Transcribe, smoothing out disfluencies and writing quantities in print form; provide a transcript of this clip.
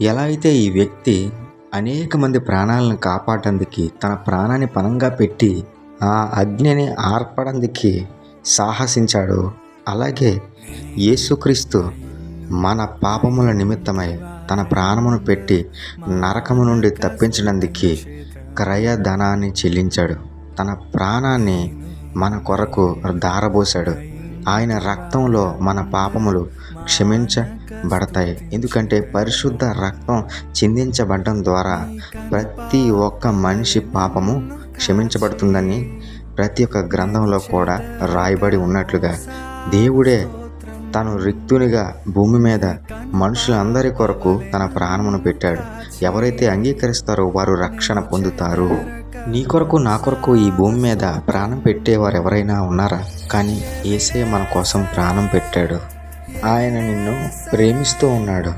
ఎలా అయితే ఈ వ్యక్తి అనేక మంది ప్రాణాలను కాపాడడానికి తన ప్రాణాన్ని పణంగా పెట్టి ఆ అగ్నిని ఆర్పడానికి సాహసించాడో, అలాగే యేసుక్రీస్తు మన పాపముల నిమిత్తమై తన ప్రాణమును పెట్టి నరకము నుండి తప్పించడానికి క్రయధనాన్ని చెల్లించాడు. తన ప్రాణాన్ని మన కొరకు ధారబోశాడు. ఆయన రక్తంలో మన పాపములు క్షమించబడతాయి. ఎందుకంటే పరిశుద్ధ రక్తం చిందించబడడం ద్వారా ప్రతి ఒక్క మనిషి పాపము క్షమించబడుతుందని ప్రతి ఒక్క గ్రంథంలో కూడా రాయబడి ఉన్నట్లుగా దేవుడే తను రిక్తునిగా భూమి మీద మనుషులందరి కొరకు తన ప్రాణమును పెట్టాడు. ఎవరైతే అంగీకరిస్తారో వారు రక్షణ పొందుతారు. నీ కొరకు నా కొరకు ఈ భూమి మీద ప్రాణం పెట్టేవారు ఎవరైనా ఉన్నారా? కానీ యేసయ్య మన కోసం ప్రాణం పెట్టాడు. ఆయన నిన్ను ప్రేమిస్తూ ఉన్నాడు.